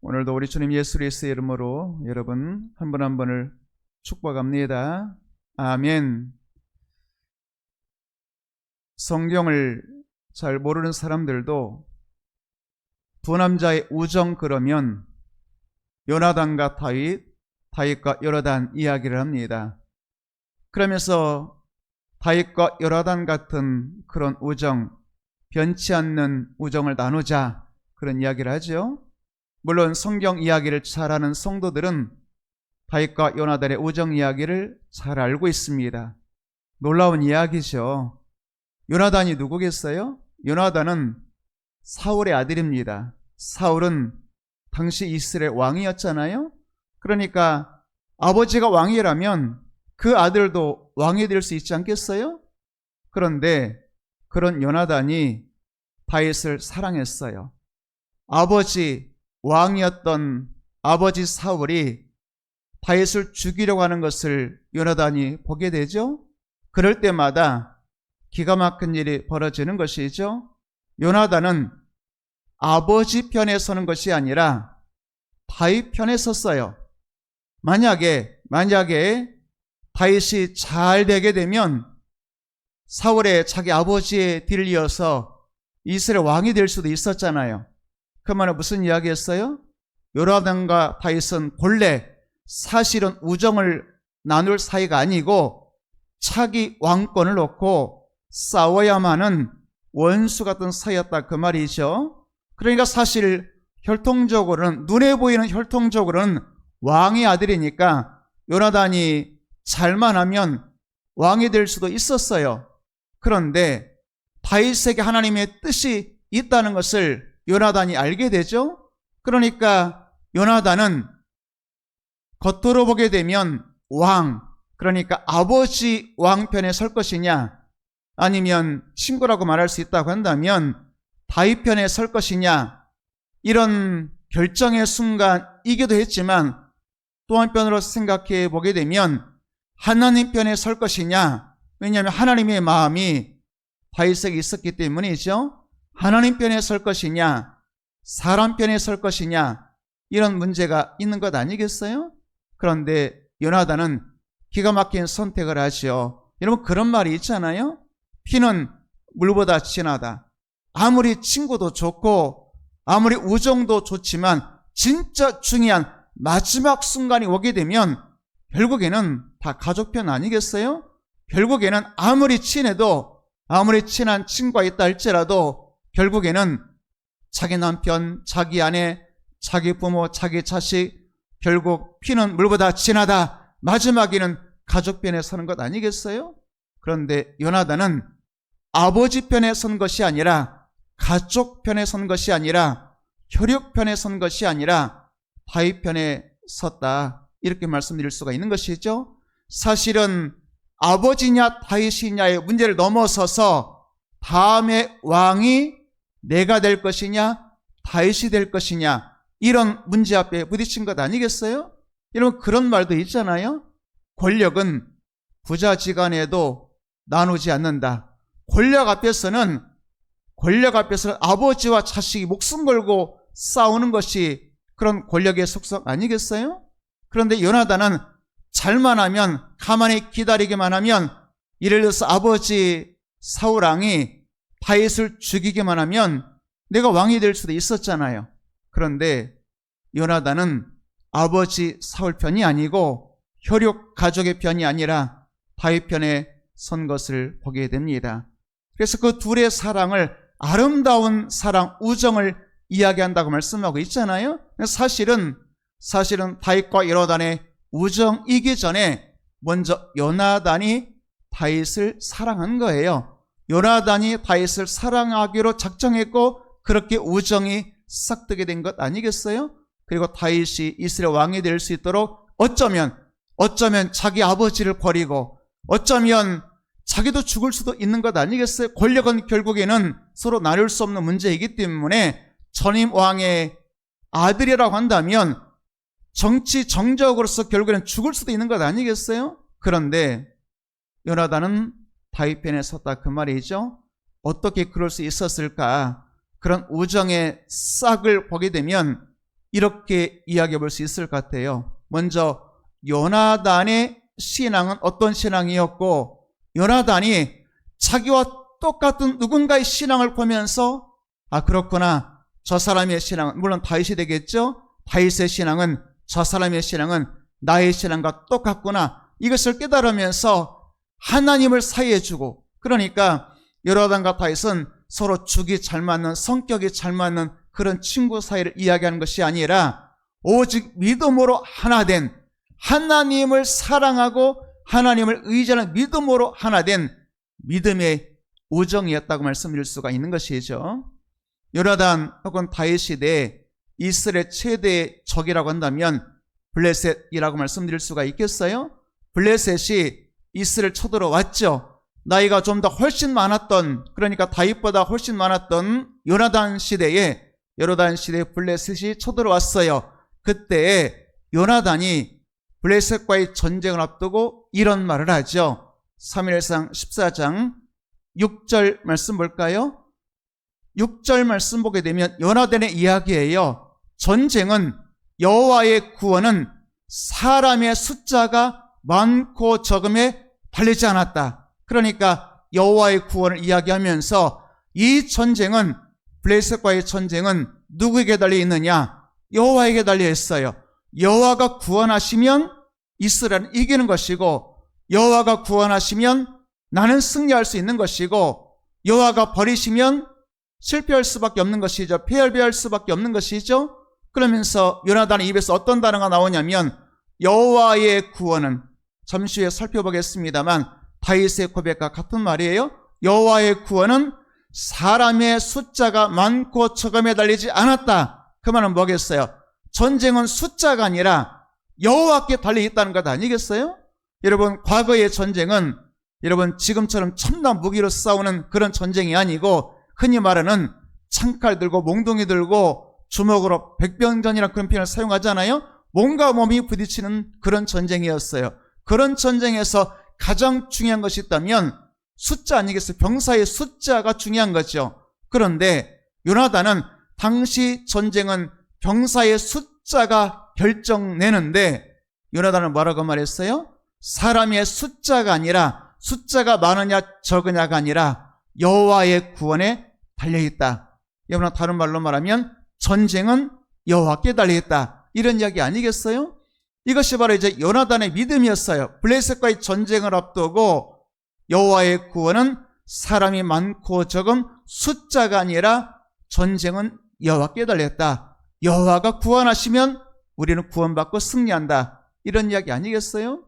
오늘도 우리 주님 예수 그리스도의 이름으로 여러분 한 분 한 분을 축복합니다. 아멘. 성경을 잘 모르는 사람들도 두 남자의 우정 그러면 요나단과 다윗, 다윗과 요나단 이야기를 합니다. 그러면서 다윗과 요나단 같은 그런 우정, 변치 않는 우정을 나누자 그런 이야기를 하죠. 물론 성경 이야기를 잘 아는 성도들은 다윗과 요나단의 우정 이야기를 잘 알고 있습니다. 놀라운 이야기죠. 요나단이 누구겠어요? 요나단은 사울의 아들입니다. 사울은 당시 이스라엘 왕이었잖아요. 그러니까 아버지가 왕이라면 그 아들도 왕이 될 수 있지 않겠어요? 그런데 그런 요나단이 다윗을 사랑했어요. 아버지 왕이었던 아버지 사울이 다윗을 죽이려고 하는 것을 요나단이 보게 되죠. 그럴 때마다 기가 막힌 일이 벌어지는 것이죠. 요나단은 아버지 편에 서는 것이 아니라 다윗 편에 섰어요. 만약에 다윗이 잘 되게 되면 사울의 자기 아버지의 뒤를 이어서 이스라엘 왕이 될 수도 있었잖아요. 그 말은 무슨 이야기였어요? 요나단과 다윗은 본래 사실은 우정을 나눌 사이가 아니고 차기 왕권을 놓고 싸워야만 하는 원수 같은 사이였다 그 말이죠. 그러니까 사실 혈통적으로는, 눈에 보이는 혈통적으로는 왕의 아들이니까 요나단이 잘만 하면 왕이 될 수도 있었어요. 그런데 다윗에게 하나님의 뜻이 있다는 것을 요나단이 알게 되죠. 그러니까 요나단은 겉으로 보게 되면 왕, 그러니까 아버지 왕편에 설 것이냐, 아니면 친구라고 말할 수 있다고 한다면 다윗 편에 설 것이냐, 이런 결정의 순간이기도 했지만 또 한편으로 생각해 보게 되면 하나님 편에 설 것이냐, 왜냐하면 하나님의 마음이 다윗에게 있었기 때문이죠. 하나님 편에 설 것이냐, 사람 편에 설 것이냐, 이런 문제가 있는 것 아니겠어요? 그런데 요나단은 기가 막힌 선택을 하죠. 여러분, 그런 말이 있잖아요. 피는 물보다 진하다. 아무리 친구도 좋고 아무리 우정도 좋지만 진짜 중요한 마지막 순간이 오게 되면 결국에는 다 가족 편 아니겠어요? 결국에는 아무리 친해도, 아무리 친한 친구가 있다 할지라도 결국에는 자기 남편, 자기 아내, 자기 부모, 자기 자식, 결국 피는 물보다 진하다. 마지막에는 가족 편에 서는 것 아니겠어요? 그런데 요나단은 아버지 편에 선 것이 아니라, 가족 편에 선 것이 아니라, 혈육 편에 선 것이 아니라 다윗 편에 섰다, 이렇게 말씀드릴 수가 있는 것이죠. 사실은 아버지냐 다윗이냐의 문제를 넘어서서 다음의 왕이 내가 될 것이냐 다윗이 될 것이냐, 이런 문제 앞에 부딪힌 것 아니겠어요? 여러분, 그런 말도 있잖아요. 권력은 부자지간에도 나누지 않는다. 권력 앞에서는 아버지와 자식이 목숨 걸고 싸우는 것이 그런 권력의 속성 아니겠어요? 그런데 요나단은 잘만 하면, 가만히 기다리기만 하면, 예를 들어서 아버지 사울왕이 다윗을 죽이기만 하면 내가 왕이 될 수도 있었잖아요. 그런데 요나단은 아버지 사울 편이 아니고 혈육 가족의 편이 아니라 다윗 편에 선 것을 보게 됩니다. 그래서 그 둘의 사랑을, 아름다운 사랑, 우정을 이야기한다고 말씀하고 있잖아요. 사실은 다윗과 요나단의 우정이기 전에 먼저 요나단이 다윗을 사랑한 거예요. 요나단이 다윗을 사랑하기로 작정했고 그렇게 우정이 싹트게 된 것 아니겠어요? 그리고 다윗이 이스라엘 왕이 될 수 있도록 어쩌면 자기 아버지를 버리고, 어쩌면 자기도 죽을 수도 있는 것 아니겠어요? 권력은 결국에는 서로 나눌 수 없는 문제이기 때문에 전임 왕의 아들이라고 한다면 정치 정적으로서 결국에는 죽을 수도 있는 것 아니겠어요? 그런데 요나단은 다윗 편에 섰다 그 말이죠. 어떻게 그럴 수 있었을까? 그런 우정의 싹을 보게 되면 이렇게 이야기해 볼 수 있을 것 같아요. 먼저 요나단의 신앙은 어떤 신앙이었고, 요나단이 자기와 똑같은 누군가의 신앙을 보면서 그렇구나, 저 사람의 신앙은, 물론 다윗이 되겠죠. 다윗의 신앙은, 저 사람의 신앙은 나의 신앙과 똑같구나, 이것을 깨달으면서 하나님을 사이해주고, 그러니까 요나단과 다윗은 서로 죽이 잘 맞는, 성격이 잘 맞는 그런 친구 사이를 이야기하는 것이 아니라 오직 믿음으로 하나 된, 하나님을 사랑하고 하나님을 의지하는 믿음으로 하나 된 믿음의 우정이었다고 말씀드릴 수가 있는 것이죠. 요나단 혹은 다윗 시대에 이스라엘 최대의 적이라고 한다면 블레셋이라고 말씀드릴 수가 있겠어요? 블레셋이 이스라엘 쳐들어왔죠. 나이가 좀 더 훨씬 많았던, 그러니까 다윗보다 훨씬 많았던 요나단 시대에 블레셋이 쳐들어왔어요. 그때 요나단이 블레셋과의 전쟁을 앞두고 이런 말을 하죠. 사무엘상 14장 6절 말씀 볼까요? 6절 말씀 보게 되면 요나단의 이야기예요. 전쟁은, 여호와의 구원은 사람의 숫자가 많고 적음에 달리지 않았다. 그러니까 여호와의 구원을 이야기하면서 이 전쟁은, 블레셋과의 전쟁은 누구에게 달려 있느냐? 여호와에게 달려 있어요. 여호와가 구원하시면 이스라엘은 이기는 것이고, 여호와가 구원하시면 나는 승리할 수 있는 것이고, 여호와가 버리시면 실패할 수밖에 없는 것이죠. 패할 수밖에 없는 것이죠. 그러면서 요나단의 입에서 어떤 단어가 나오냐면, 여호와의 구원은, 잠시 후에 살펴보겠습니다만 다윗의 고백과 같은 말이에요. 여호와의 구원은 사람의 숫자가 많고 적음에 달리지 않았다. 그 말은 뭐겠어요? 전쟁은 숫자가 아니라 여호와께 달려 있다는 것 아니겠어요? 여러분, 과거의 전쟁은 여러분 지금처럼 첨단 무기로 싸우는 그런 전쟁이 아니고, 흔히 말하는 창칼 들고 몽둥이 들고 주먹으로 백병전이라는 그런 표현을 사용하잖아요. 몸과 몸이 부딪히는 그런 전쟁이었어요. 그런 전쟁에서 가장 중요한 것이 있다면 숫자 아니겠어요? 병사의 숫자가 중요한 거죠. 그런데 요나단은 당시 전쟁은 병사의 숫자가 결정내는데, 요나단은 뭐라고 말했어요? 사람의 숫자가 아니라, 숫자가 많으냐 적으냐가 아니라 여호와의 구원에 달려있다. 여러분, 다른 말로 말하면 전쟁은 여호와께 달려있다, 이런 이야기 아니겠어요? 이것이 바로 이제 요나단의 믿음이었어요. 블레셋과의 전쟁을 앞두고 여호와의 구원은 사람이 많고 적음, 숫자가 아니라 전쟁은 여호와께 달렸다. 여호와가 구원하시면 우리는 구원받고 승리한다, 이런 이야기 아니겠어요?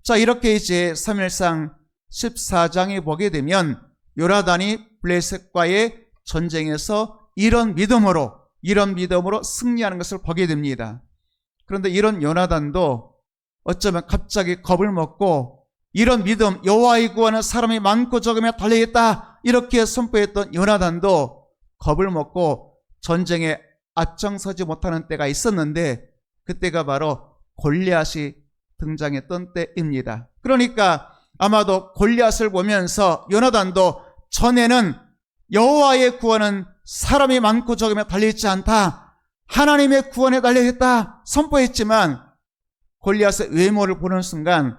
자, 이렇게 이제 사무엘상 14장에 보게 되면 요나단이 블레셋과의 전쟁에서 이런 믿음으로 승리하는 것을 보게 됩니다. 그런데 이런 요나단도 어쩌면 갑자기 겁을 먹고, 이런 믿음, 여호와의 구원은 사람이 많고 적음에 달려있다, 이렇게 선포했던 요나단도 겁을 먹고 전쟁에 앞장서지 못하는 때가 있었는데, 그때가 바로 골리앗이 등장했던 때입니다. 그러니까 아마도 골리앗을 보면서 요나단도 전에는 여호와의 구원은 사람이 많고 적음에 달려있지 않다, 하나님의 구원에 달려있다 선포했지만, 골리앗의 외모를 보는 순간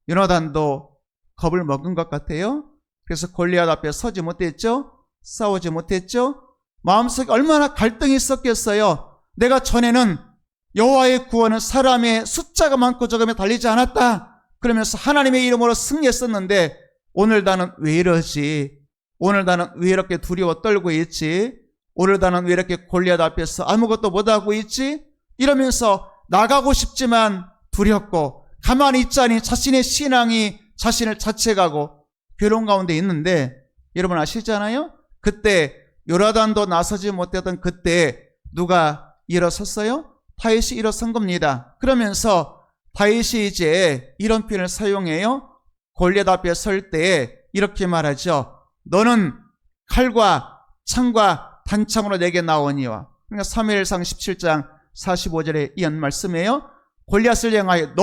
요나단도 겁을 먹은 것 같아요. 그래서 골리앗 앞에 서지 못했죠. 싸우지 못했죠. 마음속에 얼마나 갈등이 있었겠어요. 내가 전에는 여호와의 구원은 사람의 숫자가 많고 적음에 달리지 않았다, 그러면서 하나님의 이름으로 승리했었는데, 오늘 나는 왜 이러지? 오늘 나는 왜 이렇게 두려워 떨고 있지? 오늘 나는 왜 이렇게 골리앗 앞에서 아무것도 못하고 있지? 이러면서 나가고 싶지만 두렵고, 가만히 있자니 자신의 신앙이 자신을 자책하고 괴로운 가운데 있는데, 여러분 아시잖아요? 그때 요나단도 나서지 못했던 그때 누가 일어섰어요? 다윗이 일어선 겁니다. 그러면서 다윗이 이제 이런 표현을 사용해요. 골리앗 앞에 설 때에 이렇게 말하죠. 너는 칼과 창과 단창으로 내게 나오니와. 그러니까 사무엘상 17장 45절에 이한 말씀이에요. 골리앗을 향하여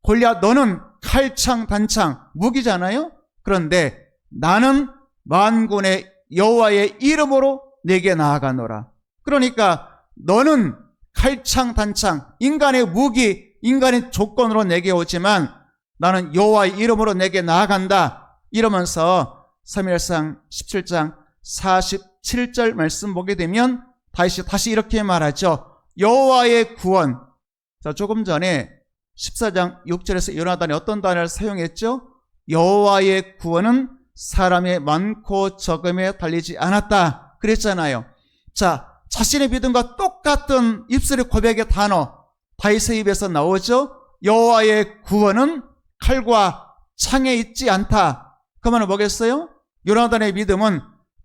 골리앗 너는 칼, 창, 단창, 무기잖아요. 그런데 나는 만군의 여호와의 이름으로 내게 나아가노라. 그러니까 너는 칼창 단창, 인간의 무기, 인간의 조건으로 내게 오지만 나는 여호와의 이름으로 내게 나아간다. 이러면서 사무엘상 17장 47절 말씀 보게 되면 다시 이렇게 말하죠. 여호와의 구원. 자, 조금 전에 14장 6절에서 요나단이 어떤 단어를 사용했죠? 여호와의 구원은 사람의 많고 적음에 달리지 않았다 그랬잖아요. 자, 자신의 믿음과 똑같은 입술의 고백의 단어 다윗의 입에서 나오죠. 여호와의 구원은 칼과 창에 있지 않다. 그 말은 뭐겠어요? 요나단의 믿음은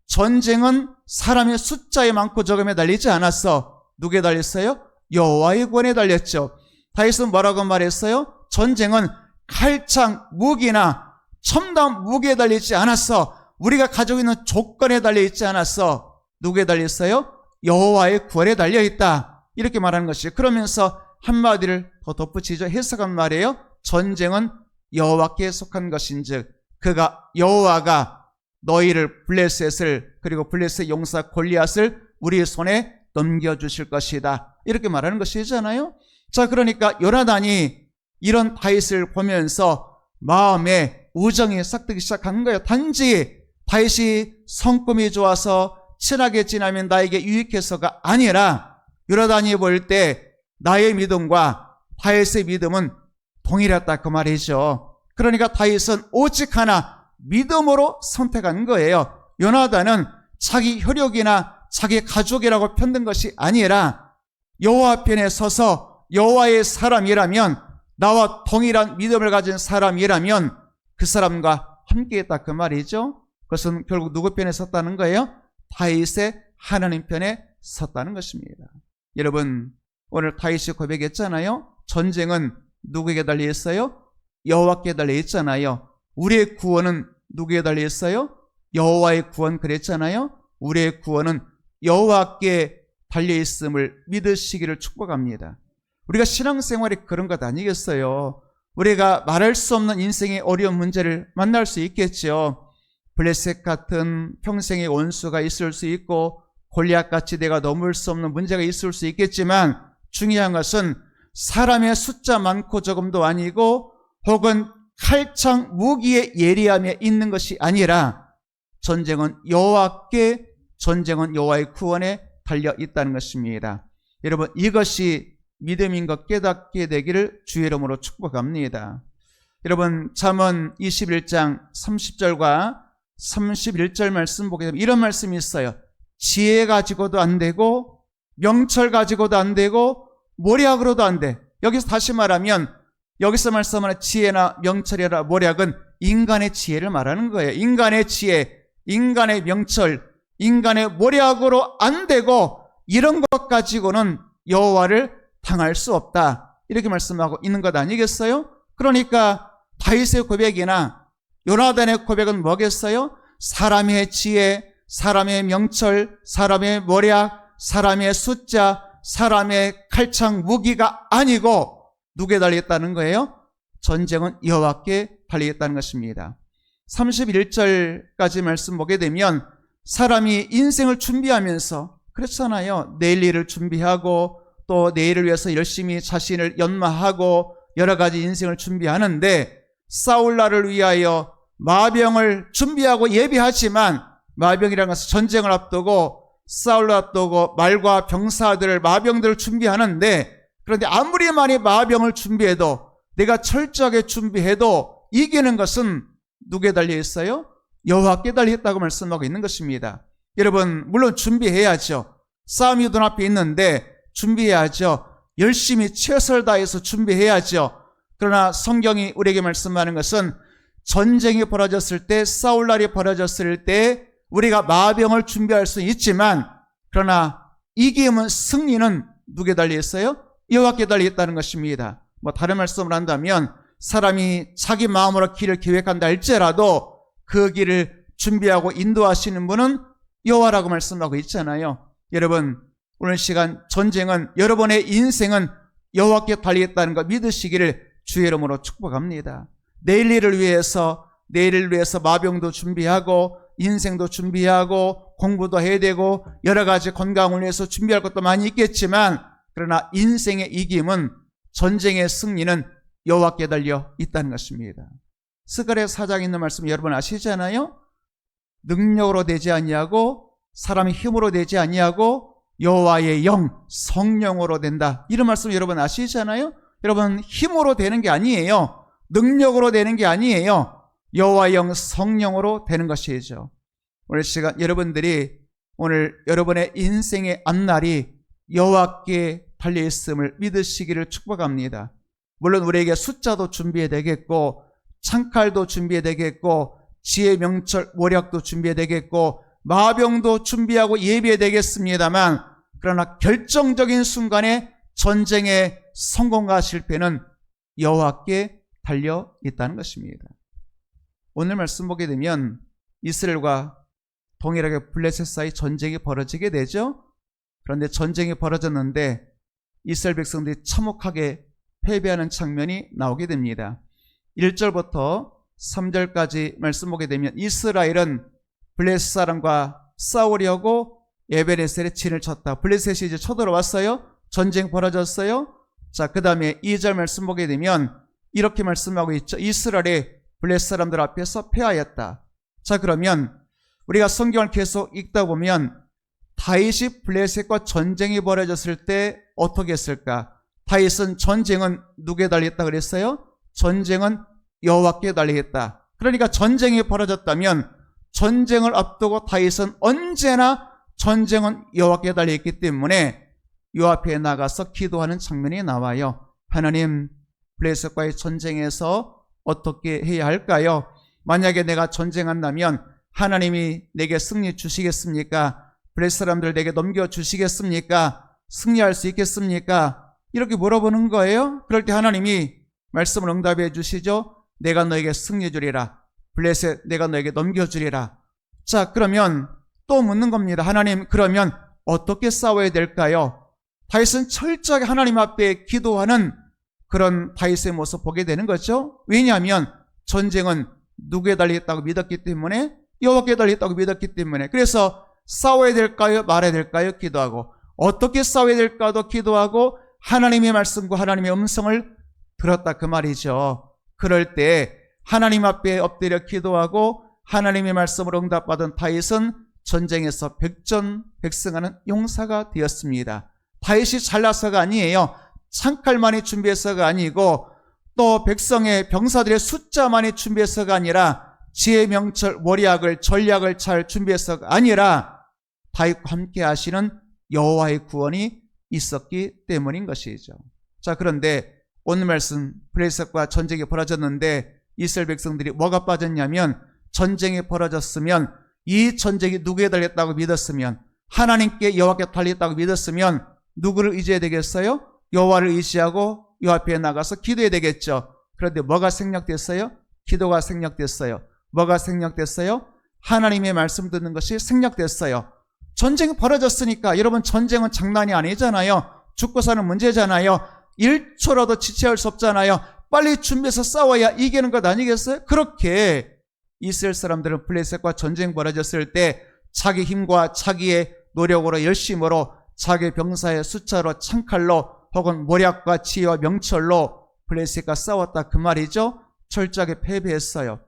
전쟁은 사람의 숫자에 많고 적음에 달리지 않았어. 누구에 달렸어요? 여호와의 구원에 달렸죠. 다윗은 뭐라고 말했어요? 전쟁은 칼창, 무기나 첨단 무기에 달리지 않았어. 우리가 가지고 있는 조건에 달려있지 않았어. 누구에 달렸어요? 여호와의 구원에 달려있다. 이렇게 말하는 것이죠. 그러면서 한마디를 더 덧붙이죠. 해석한 말이에요. 전쟁은 여호와께 속한 것인즉 그가 여호와가 너희를 블레셋을 그리고 블레셋 용사 골리앗을 우리 손에 넘겨주실 것이다. 이렇게 말하는 것이잖아요. 자, 그러니까 요나단이 이런 다윗을 보면서 마음에 우정이 싹트기 시작한 거예요. 단지 다윗이 성품이 좋아서 친하게 지나면 나에게 유익해서가 아니라 요나단이 볼 때 나의 믿음과 다윗의 믿음은 동일했다 그 말이죠. 그러니까 다윗은 오직 하나 믿음으로 선택한 거예요. 요나단은 자기 혈육이나 자기 가족이라고 편든 것이 아니라 여호와 편에 서서 여호와의 사람이라면, 나와 동일한 믿음을 가진 사람이라면 그 사람과 함께했다 그 말이죠. 그것은 결국 누구 편에 섰다는 거예요? 다윗의 하나님 편에 섰다는 것입니다. 여러분, 오늘 다윗이 고백했잖아요. 전쟁은 누구에게 달려있어요? 여호와께 달려있잖아요. 우리의 구원은 누구에 달려있어요? 여호와의 구원 그랬잖아요. 우리의 구원은 여호와께 달려있음을 믿으시기를 축복합니다. 우리가 신앙생활이 그런 것 아니겠어요? 우리가 말할 수 없는 인생의 어려운 문제를 만날 수 있겠죠. 블레셋 같은 평생의 원수가 있을 수 있고 골리앗같이 내가 넘을 수 없는 문제가 있을 수 있겠지만 중요한 것은 사람의 숫자 많고 적음도 아니고 혹은 칼창 무기의 예리함에 있는 것이 아니라 전쟁은 여호와께, 전쟁은 여호와의 구원에 달려 있다는 것입니다. 여러분, 이것이 믿음인 것 깨닫게 되기를 주의 이름으로 축복합니다. 여러분, 잠언 21장 30절과 31절 말씀 보게 되면 이런 말씀이 있어요. 지혜 가지고도 안 되고 명철 가지고도 안 되고 모략으로도 안 돼. 여기서 다시 말하면 여기서 말씀하는 지혜나 명철이나 모략은 인간의 지혜를 말하는 거예요. 인간의 지혜, 인간의 명철, 인간의 모략으로 안 되고 이런 것 가지고는 여호와를 당할 수 없다. 이렇게 말씀하고 있는 것 아니겠어요? 그러니까 다윗의 고백이나 요나단의 고백은 뭐겠어요? 사람의 지혜, 사람의 명철, 사람의 모략, 사람의 숫자, 사람의 칼창 무기가 아니고 누구에 달려있다는 거예요? 전쟁은 여호와께 달려있다는 것입니다. 31절까지 말씀 보게 되면 사람이 인생을 준비하면서 그렇잖아요. 내일 일을 준비하고 또 내일을 위해서 열심히 자신을 연마하고 여러 가지 인생을 준비하는데 싸울날을 위하여 마병을 준비하고 예비하지만 마병이라는 것은 전쟁을 앞두고 싸울을 앞두고 말과 병사들을 마병들을 준비하는데 그런데 아무리 많이 마병을 준비해도 내가 철저하게 준비해도 이기는 것은 누구에 달려 있어요? 여호와께 달려 있다고 말씀하고 있는 것입니다. 여러분, 물론 준비해야죠. 싸움이 눈앞에 있는데 준비해야죠. 열심히 최선을 다해서 준비해야죠. 그러나 성경이 우리에게 말씀하는 것은 전쟁이 벌어졌을 때, 싸울 날이 벌어졌을 때 우리가 마병을 준비할 수 있지만 그러나 이기면 승리는 누구에 달려 있어요? 여호와께 달려 있다는 것입니다. 다른 말씀을 한다면 사람이 자기 마음으로 길을 계획한다 할지라도 그 길을 준비하고 인도하시는 분은 여호와라고 말씀하고 있잖아요. 여러분, 오늘 시간 전쟁은, 여러분의 인생은 여호와께 달려있다는 거 믿으시기를 주의 이름으로 축복합니다. 내일 일을 위해서 마병도 준비하고 인생도 준비하고 공부도 해야 되고 여러 가지 건강을 위해서 준비할 것도 많이 있겠지만 그러나 인생의 이김은, 전쟁의 승리는 여호와께 달려 있다는 것입니다. 스가랴 4장에 있는 말씀 여러분 아시잖아요. 능력으로 되지 아니하고 사람의 힘으로 되지 아니하고 여호와의 영, 성령으로 된다. 이런 말씀 여러분 아시잖아요. 여러분, 힘으로 되는 게 아니에요. 능력으로 되는 게 아니에요. 여호와의 영, 성령으로 되는 것이죠. 오늘 시간 여러분들이 오늘 여러분의 인생의 앞날이 여호와께 달려있음을 믿으시기를 축복합니다. 물론 우리에게 숫자도 준비해야 되겠고, 창칼도 준비해야 되겠고, 지혜, 명철, 모략도 준비해야 되겠고, 마병도 준비하고 예비해야 되겠습니다만, 그러나 결정적인 순간에 전쟁의 성공과 실패는 여호와께 달려 있다는 것입니다. 오늘 말씀 보게 되면 이스라엘과 동일하게 블레셋 사이 전쟁이 벌어지게 되죠. 그런데 전쟁이 벌어졌는데 이스라엘 백성들이 참혹하게 패배하는 장면이 나오게 됩니다. 1절부터 3절까지 말씀 보게 되면 이스라엘은 블레셋 사람과 싸우려고 에베네셀에 진을 쳤다. 블레셋이 이제 쳐들어왔어요. 전쟁 벌어졌어요. 자, 그 다음에 2절 말씀 보게 되면 이렇게 말씀하고 있죠. 이스라엘이 블레셋 사람들 앞에서 패하였다. 자, 그러면 우리가 성경을 계속 읽다 보면 다윗이 블레셋과 전쟁이 벌어졌을 때 어떻게 했을까? 다윗은 전쟁은 누구에 달렸다 그랬어요? 전쟁은 여호와께 달리겠다. 그러니까 전쟁이 벌어졌다면 전쟁을 앞두고 다윗은 언제나 전쟁은 여호와께 달려있기 때문에 요 앞에 나가서 기도하는 장면이 나와요. 하나님, 블레셋과의 전쟁에서 어떻게 해야 할까요? 만약에 내가 전쟁한다면 하나님이 내게 승리 주시겠습니까? 블레셋 사람들 내게 넘겨주시겠습니까? 승리할 수 있겠습니까? 이렇게 물어보는 거예요. 그럴 때 하나님이 말씀을 응답해 주시죠. 내가 너에게 승리 주리라. 블레셋 내가 너에게 넘겨주리라. 자, 그러면 또 묻는 겁니다. 하나님, 그러면 어떻게 싸워야 될까요? 다윗은 철저하게 하나님 앞에 기도하는 그런 다윗의 모습 보게 되는 거죠. 왜냐하면 전쟁은 누구에 달려있다고 믿었기 때문에, 여호와께 달려있다고 믿었기 때문에. 그래서 싸워야 될까요? 말아야 될까요? 기도하고. 어떻게 싸워야 될까도 기도하고 하나님의 말씀과 하나님의 음성을 들었다 그 말이죠. 그럴 때 하나님 앞에 엎드려 기도하고 하나님의 말씀으로 응답받은 다윗은 전쟁에서 백전백승하는 용사가 되었습니다. 다윗이 잘나서가 아니에요. 창칼만이 준비해서가 아니고 또 백성의 병사들의 숫자만이 준비해서가 아니라 지혜, 명철, 모략을, 전략을 잘 준비해서가 아니라 다윗과 함께 하시는 여호와의 구원이 있었기 때문인 것이죠. 자, 그런데 오늘 말씀 블레셋과 전쟁이 벌어졌는데 이스라엘 백성들이 뭐가 빠졌냐면, 전쟁이 벌어졌으면 이 전쟁이 누구에 달렸다고 믿었으면, 하나님께 여호와께 달렸다고 믿었으면 누구를 의지해야 되겠어요? 여호와를 의지하고 요 앞에 나가서 기도해야 되겠죠. 그런데 뭐가 생략됐어요? 기도가 생략됐어요. 뭐가 생략됐어요? 하나님의 말씀 듣는 것이 생략됐어요. 전쟁이 벌어졌으니까 여러분, 전쟁은 장난이 아니잖아요. 죽고 사는 문제잖아요. 1초라도 지체할 수 없잖아요. 빨리 준비해서 싸워야 이기는 것 아니겠어요? 그렇게 이스라엘 사람들은 블레셋과 전쟁 벌어졌을 때 자기 힘과 자기의 노력으로, 열심으로, 자기 병사의 숫자로, 창칼로 혹은 모략과 지혜와 명철로 블레셋과 싸웠다 그 말이죠. 철저하게 패배했어요.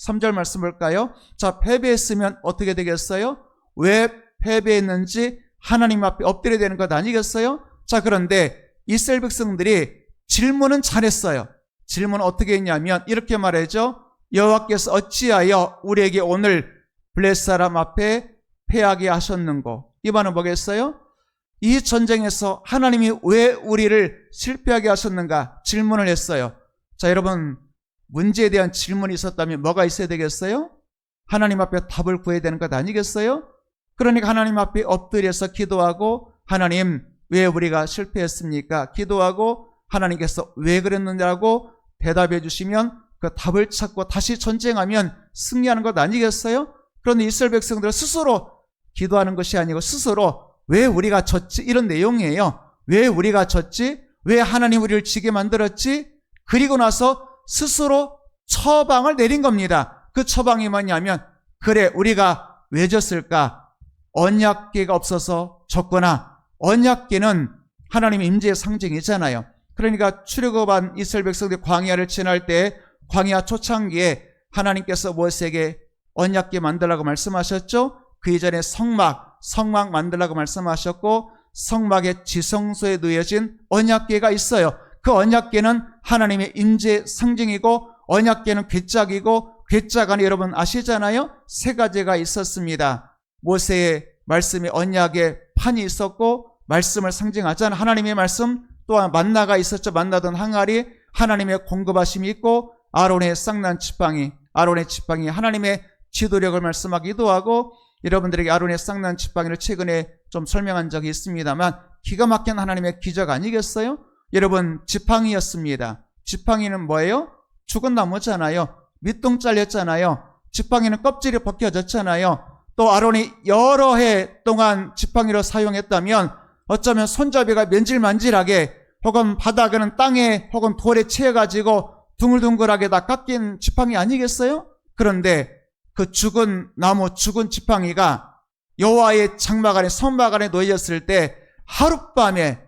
3절 말씀 볼까요? 자, 패배했으면 어떻게 되겠어요? 왜 패배했는지 하나님 앞에 엎드려야 되는 것 아니겠어요? 자, 그런데 이스라엘 백성들이 질문은 잘했어요. 질문은 어떻게 했냐면 이렇게 말하죠. 여호와께서 어찌하여 우리에게 오늘 블레셋 사람 앞에 패하게 하셨는고? 이 말은 뭐겠어요? 이 전쟁에서 하나님이 왜 우리를 실패하게 하셨는가? 질문을 했어요. 자, 여러분, 문제에 대한 질문이 있었다면 뭐가 있어야 되겠어요? 하나님 앞에 답을 구해야 되는 것 아니겠어요? 그러니까 하나님 앞에 엎드려서 기도하고, 하나님, 왜 우리가 실패했습니까? 기도하고 하나님께서 왜 그랬느냐고 대답해 주시면 그 답을 찾고 다시 전쟁하면 승리하는 것 아니겠어요? 그런데 이스라엘 백성들은 스스로 기도하는 것이 아니고 스스로 왜 우리가 졌지? 이런 내용이에요. 왜 우리가 졌지? 왜 하나님 우리를 지게 만들었지? 그리고 나서 스스로 처방을 내린 겁니다. 그 처방이 뭐냐면, 그래, 우리가 왜 졌을까? 언약궤가 없어서 졌구나. 언약궤는 하나님의 임재의 상징이잖아요. 그러니까 출애굽한 이스라엘 백성들이 광야를 지날 때 광야 초창기에 하나님께서 모세에게 언약궤 만들라고 말씀하셨죠. 그 이전에 성막 만들라고 말씀하셨고 성막의 지성소에 놓여진 언약궤가 있어요. 그 언약궤는 하나님의 임재 상징이고 언약궤는 궤짝이고 궤짝 안에 여러분 아시잖아요. 세 가지가 있었습니다. 모세의 말씀이 언약의 판이 있었고 말씀을 상징하자는 하나님의 말씀, 또한 만나가 있었죠. 만나던 항아리, 하나님의 공급하심이 있고 아론의 쌍난 지팡이 하나님의 지도력을 말씀하기도 하고, 여러분들에게 아론의 쌍난 지팡이를 최근에 좀 설명한 적이 있습니다만 기가 막힌 하나님의 기적 아니겠어요? 여러분, 지팡이였습니다. 지팡이는 뭐예요? 죽은 나무잖아요. 밑동 잘렸잖아요. 지팡이는 껍질이 벗겨졌잖아요. 또 아론이 여러 해 동안 지팡이로 사용했다면 어쩌면 손잡이가 맨질만질하게 혹은 바닥에는 땅에 혹은 돌에 채여가지고 둥글둥글하게 다 깎인 지팡이 아니겠어요? 그런데 그 죽은 나무, 죽은 지팡이가 여호와의 장막 안에, 성막 안에 놓여졌을 때 하룻밤에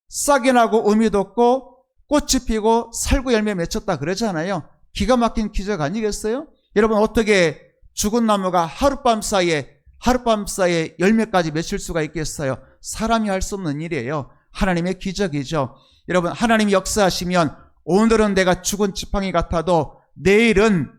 싹이 나고 음이 돋고 꽃이 피고 살구 열매 맺혔다 그러잖아요. 기가 막힌 기적 아니겠어요? 여러분, 어떻게 죽은 나무가 하룻밤 사이에 열매까지 맺힐 수가 있겠어요? 사람이 할 수 없는 일이에요. 하나님의 기적이죠. 여러분, 하나님이 역사하시면 오늘은 내가 죽은 지팡이 같아도 내일은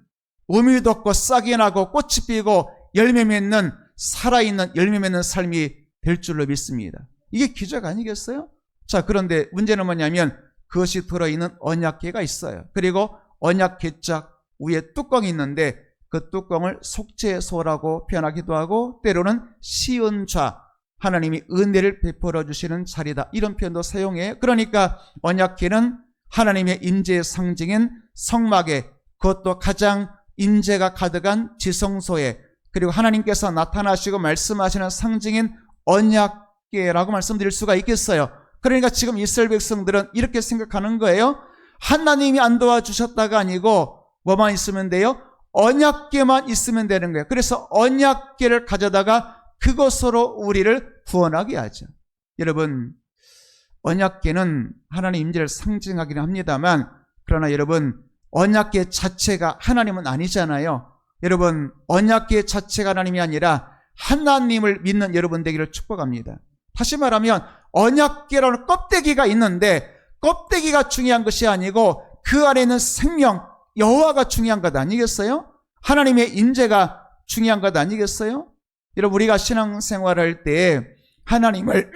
음이 돋고 싹이 나고 꽃이 피고 열매 맺는, 살아있는 열매 맺는 삶이 될 줄로 믿습니다. 이게 기적 아니겠어요? 자, 그런데 문제는 뭐냐면 그것이 들어있는 언약궤가 있어요. 그리고 언약궤짝 위에 뚜껑이 있는데 그 뚜껑을 속죄소라고 표현하기도 하고 때로는 시은좌, 하나님이 은혜를 베풀어 주시는 자리다, 이런 표현도 사용해요. 그러니까 언약궤는 하나님의 임재의 상징인 성막에, 그것도 가장 임재가 가득한 지성소에, 그리고 하나님께서 나타나시고 말씀하시는 상징인 언약궤라고 말씀드릴 수가 있겠어요. 그러니까 지금 이스라엘 백성들은 이렇게 생각하는 거예요. 하나님이 안 도와주셨다가 아니고 뭐만 있으면 돼요? 언약궤만 있으면 되는 거예요. 그래서 언약궤를 가져다가 그것으로 우리를 구원하게 하죠. 여러분, 언약궤는 하나님 임재를 상징하기는 합니다만, 그러나 여러분, 언약궤 자체가 하나님은 아니잖아요. 여러분, 언약궤 자체가 하나님이 아니라 하나님을 믿는 여러분 되기를 축복합니다. 다시 말하면 언약궤라는 껍데기가 있는데 껍데기가 중요한 것이 아니고 그 안에 있는 생명, 여호와가 중요한 것 아니겠어요? 하나님의 임재가 중요한 것 아니겠어요? 여러분, 우리가 신앙생활할 때 하나님을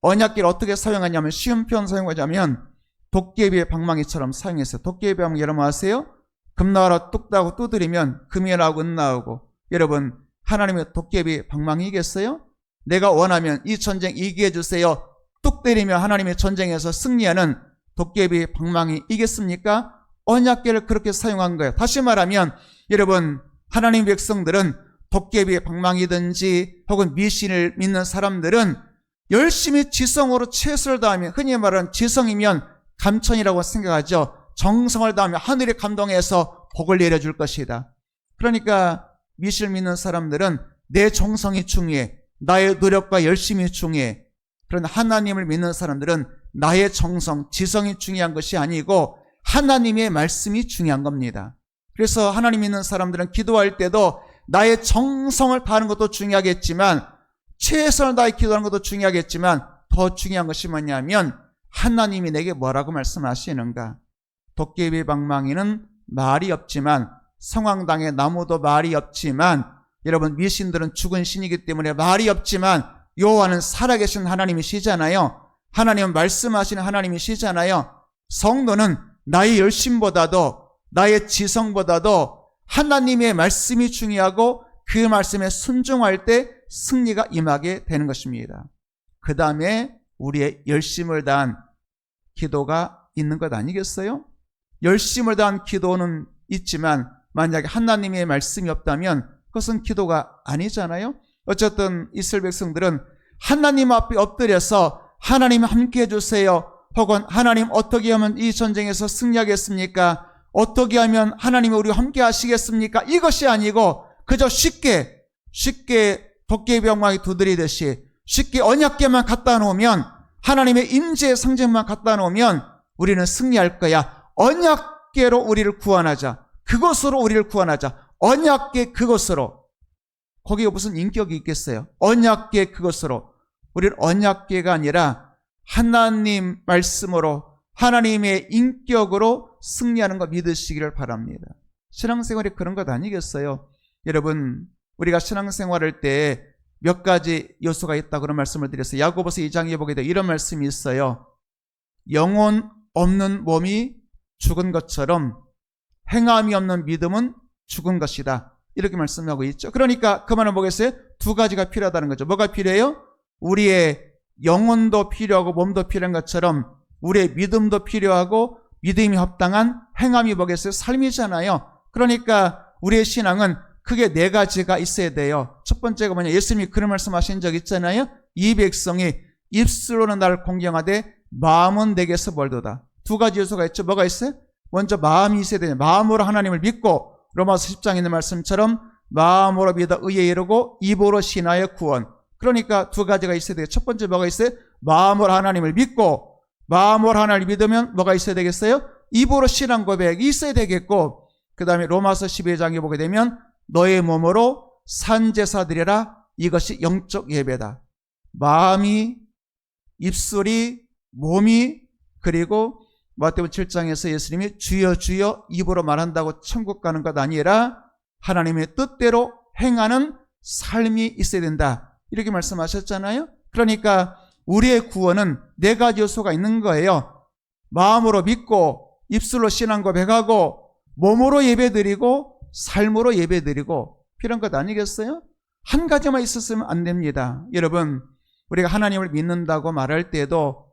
언약궤를 어떻게 사용하냐면, 쉬운 표현 사용하자면 도깨비의 방망이처럼 사용했어요. 도깨비의 방망이 여러분 아세요? 금 나와라 뚝 따고 두드리면 금이 나오고 은 나오고. 여러분, 하나님의 도깨비 방망이겠어요? 내가 원하면 이 전쟁 이기게 해주세요, 뚝 때리면 하나님의 전쟁에서 승리하는 도깨비 방망이 이겠습니까? 언약궤를 그렇게 사용한 거예요. 다시 말하면 여러분, 하나님 백성들은 도깨비 방망이든지 혹은 미신을 믿는 사람들은 열심히 지성으로 최선을 다하면, 흔히 말하는 지성이면 감천이라고 생각하죠. 정성을 다하면 하늘이 감동해서 복을 내려줄 것이다. 그러니까 미신을 믿는 사람들은 내 정성이 중요해, 나의 노력과 열심이 중요해. 그런데 하나님을 믿는 사람들은 나의 정성, 지성이 중요한 것이 아니고 하나님의 말씀이 중요한 겁니다. 그래서 하나님 믿는 사람들은 기도할 때도 나의 정성을 다하는 것도 중요하겠지만, 최선을 다해 기도하는 것도 중요하겠지만, 더 중요한 것이 뭐냐면 하나님이 내게 뭐라고 말씀하시는가. 도깨비 방망이는 말이 없지만, 성황당의 나무도 말이 없지만, 여러분, 미신들은 죽은 신이기 때문에 말이 없지만 여호와는 살아계신 하나님이시잖아요. 하나님은 말씀하시는 하나님이시잖아요. 성도는 나의 열심보다도 나의 지성보다도 하나님의 말씀이 중요하고 그 말씀에 순종할 때 승리가 임하게 되는 것입니다. 그 다음에 우리의 열심을 다한 기도가 있는 것 아니겠어요? 열심을 다한 기도는 있지만 만약에 하나님의 말씀이 없다면 그것은 기도가 아니잖아요. 어쨌든 이스라엘 백성들은 하나님 앞에 엎드려서 하나님 함께 해주세요, 혹은 하나님 어떻게 하면 이 전쟁에서 승리하겠습니까? 어떻게 하면 하나님이 우리와 함께 하시겠습니까? 이것이 아니고 그저 쉽게 도깨비 방망이 두드리듯이 쉽게 언약궤만 갖다 놓으면 하나님의 임재의 상징만 갖다 놓으면 우리는 승리할 거야. 언약궤로 우리를 구원하자. 그것으로 우리를 구원하자. 언약궤 그것으로. 거기에 무슨 인격이 있겠어요? 언약궤 그것으로. 우리는 언약궤가 아니라 하나님 말씀으로 하나님의 인격으로 승리하는 거 믿으시기를 바랍니다. 신앙생활이 그런 것 아니겠어요? 여러분, 우리가 신앙생활할 때 몇 가지 요소가 있다고 그런 말씀을 드렸어요. 야고보서 2장에 보게 되면 이런 말씀이 있어요. 영혼 없는 몸이 죽은 것처럼 행함이 없는 믿음은 죽은 것이다. 이렇게 말씀하고 있죠. 그러니까 그 말은 뭐겠어요? 두 가지가 필요하다는 거죠. 뭐가 필요해요? 우리의 영혼도 필요하고 몸도 필요한 것처럼 우리의 믿음도 필요하고 믿음이 합당한 행함이 뭐겠어요? 삶이잖아요. 그러니까 우리의 신앙은 크게 네 가지가 있어야 돼요. 첫 번째가 뭐냐? 예수님이 그런 말씀하신 적 있잖아요. 이 백성이 입술로는 나를 공경하되 마음은 내게서 멀도다. 두 가지 요소가 있죠. 뭐가 있어요? 먼저 마음이 있어야 돼요. 마음으로 하나님을 믿고 로마서 10장에 있는 말씀처럼 마음으로 믿어 의에 이르고 입으로 신하여 구원. 그러니까 두 가지가 있어야 돼요. 첫 번째 뭐가 있어요? 마음으로 하나님을 믿고 마음으로 하나님을 믿으면 뭐가 있어야 되겠어요? 입으로 신앙 고백이 있어야 되겠고 그 다음에 로마서 12장에 보게 되면 너의 몸으로 산제사 드려라. 이것이 영적 예배다. 마음이, 입술이, 몸이, 그리고 마태복음 7장에서 예수님이 주여 주여 입으로 말한다고 천국 가는 것 아니라 하나님의 뜻대로 행하는 삶이 있어야 된다. 이렇게 말씀하셨잖아요. 그러니까 우리의 구원은 네 가지 요소가 있는 거예요. 마음으로 믿고 입술로 신앙 고백하고 몸으로 예배드리고 삶으로 예배드리고 필요한 것 아니겠어요? 한 가지만 있었으면 안 됩니다. 여러분, 우리가 하나님을 믿는다고 말할 때에도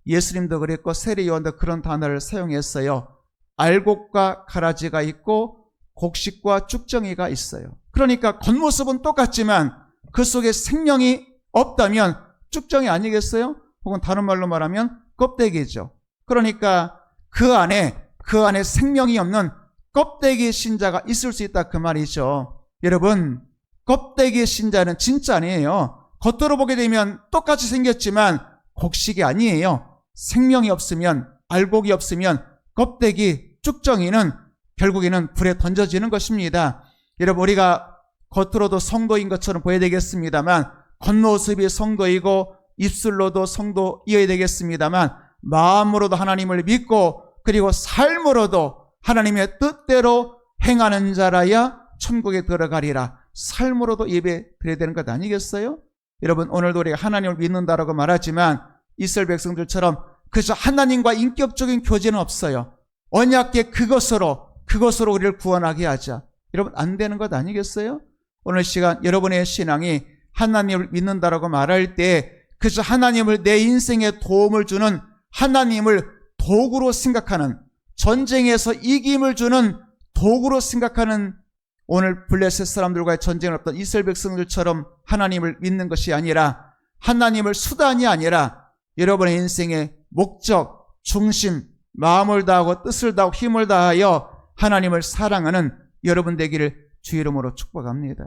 예수님도 그랬고 세례요한도 그런 단어를 사용했어요. 알곡과 가라지가 있고 곡식과 쭉정이가 있어요. 그러니까 겉모습은 똑같지만 그 속에 생명이 없다면 쭉정이 아니겠어요? 혹은 다른 말로 말하면 껍데기죠. 그러니까 그 안에 생명이 없는 껍데기 신자가 있을 수 있다 그 말이죠. 여러분, 껍데기 신자는 진짜 아니에요. 겉으로 보게 되면 똑같이 생겼지만 곡식이 아니에요. 생명이 없으면, 알곡이 없으면 껍데기, 쭉정이는 결국에는 불에 던져지는 것입니다. 여러분, 우리가 겉으로도 성도인 것처럼 보여야 되겠습니다만 겉모습이 성도이고 입술로도 성도이어야 되겠습니다만 마음으로도 하나님을 믿고 그리고 삶으로도 하나님의 뜻대로 행하는 자라야 천국에 들어가리라. 삶으로도 예배 드려야 되는 것 아니겠어요? 여러분, 오늘도 우리가 하나님을 믿는다라고 말하지만 이스라엘 백성들처럼 그저 하나님과 인격적인 교제는 없어요. 언약궤 그것으로 우리를 구원하게 하자. 여러분, 안 되는 것 아니겠어요? 오늘 시간 여러분의 신앙이 하나님을 믿는다라고 말할 때 그저 하나님을 내 인생에 도움을 주는 하나님을 도구로 생각하는, 전쟁에서 이김을 주는 도구로 생각하는 오늘 블레셋 사람들과의 전쟁을 했던 이스라엘 백성들처럼 하나님을 믿는 것이 아니라 하나님을 수단이 아니라 여러분의 인생의 목적, 중심, 마음을 다하고 뜻을 다하고 힘을 다하여 하나님을 사랑하는 여러분 되기를 주의 이름으로 축복합니다.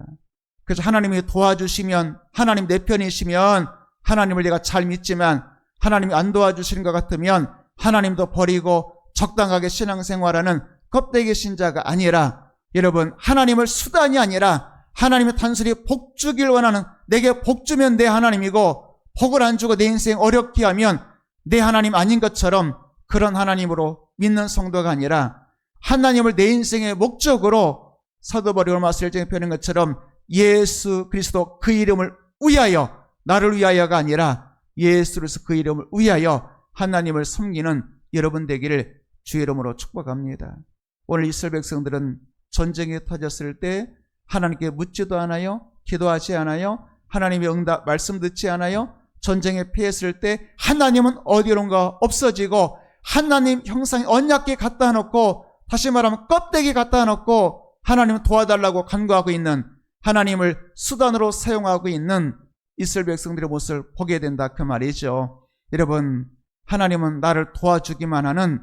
그래서 하나님이 도와주시면, 하나님 내 편이시면 하나님을 내가 잘 믿지만 하나님이 안 도와주시는 것 같으면 하나님도 버리고 적당하게 신앙생활하는 껍데기 신자가 아니라 여러분, 하나님을 수단이 아니라 하나님이 단순히 복 주길 원하는, 내게 복 주면 내 하나님이고 복을 안 주고 내 인생 어렵게 하면 내 하나님 아닌 것처럼 그런 하나님으로 믿는 성도가 아니라 하나님을 내 인생의 목적으로 사도 바울이 로마서 1장에 표현한 것처럼 예수 그리스도 그 이름을 위하여, 나를 위하여가 아니라 예수 그리스도 그 이름을 위하여 하나님을 섬기는 여러분 되기를 주의 이름으로 축복합니다. 오늘 이스라엘 백성들은 전쟁이 터졌을 때 하나님께 묻지도 않아요. 기도하지 않아요. 하나님의 응답 말씀 듣지 않아요. 전쟁에 피했을 때 하나님은 어디론가 없어지고 하나님 형상이 언약궤 갖다 놓고, 다시 말하면 껍데기 갖다 놓고 하나님을 도와달라고 간구하고 있는, 하나님을 수단으로 사용하고 있는 이스라엘 백성들의 모습을 보게 된다 그 말이죠. 여러분, 하나님은 나를 도와주기만 하는,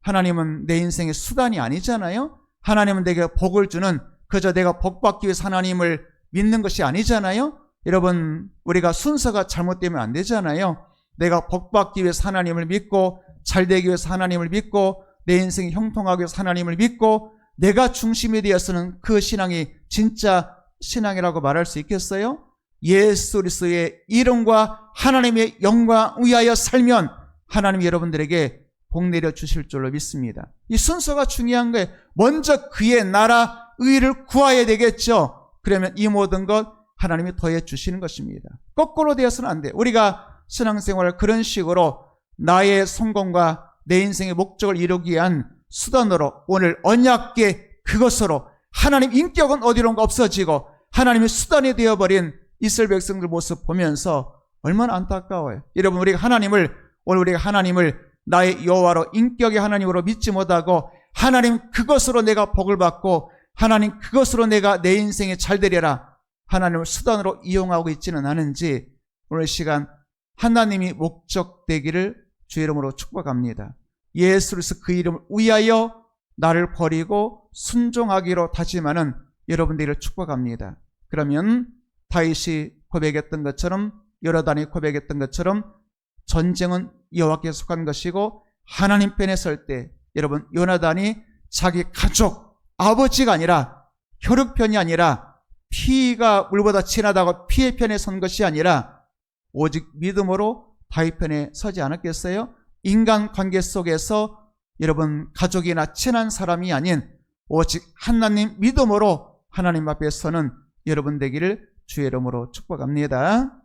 하나님은 내 인생의 수단이 아니잖아요. 하나님은 내게 복을 주는, 그저 내가 복받기 위해서 하나님을 믿는 것이 아니잖아요. 여러분, 우리가 순서가 잘못되면 안 되잖아요. 내가 복받기 위해서 하나님을 믿고 잘되기 위해서 하나님을 믿고 내 인생이 형통하기 위해서 하나님을 믿고 내가 중심이 되어서는 그 신앙이 진짜 신앙이라고 말할 수 있겠어요? 예수 그리스도의 이름과 하나님의 영광 위하여 살면 하나님이 여러분들에게 복 내려 주실 줄로 믿습니다. 이 순서가 중요한 거예요. 먼저 그의 나라 의를 구해야 되겠죠. 그러면 이 모든 것 하나님이 더해 주시는 것입니다. 거꾸로 되어서는 안 돼요. 우리가 신앙생활을 그런 식으로 나의 성공과 내 인생의 목적을 이루기 위한 수단으로 오늘 언약계 그것으로 하나님 인격은 어디론가 없어지고 하나님의 수단이 되어버린 이스라엘 백성들 모습 보면서 얼마나 안타까워요. 여러분, 오늘 우리가 하나님을 나의 여호와로 인격의 하나님으로 믿지 못하고 하나님 그것으로 내가 복을 받고 하나님 그것으로 내가 내 인생에 잘 되리라 하나님을 수단으로 이용하고 있지는 않은지 오늘 시간 하나님이 목적되기를 주의 이름으로 축복합니다. 예수 그리스도 그 이름을 위하여 나를 버리고 순종하기로 다짐하는 여러분들을 축복합니다. 그러면 다윗이 고백했던 것처럼 요나단이 고백했던 것처럼 전쟁은 여호와께 속한 것이고 하나님 편에 설 때 여러분 요나단이 자기 가족 아버지가 아니라 혈육 편이 아니라 피가 물보다 진하다고 피의 편에 선 것이 아니라 오직 믿음으로 다윗 편에 서지 않았겠어요? 인간관계 속에서 여러분 가족이나 친한 사람이 아닌 오직 하나님 믿음으로 하나님 앞에 서는 여러분 되기를 주의 이름으로 축복합니다.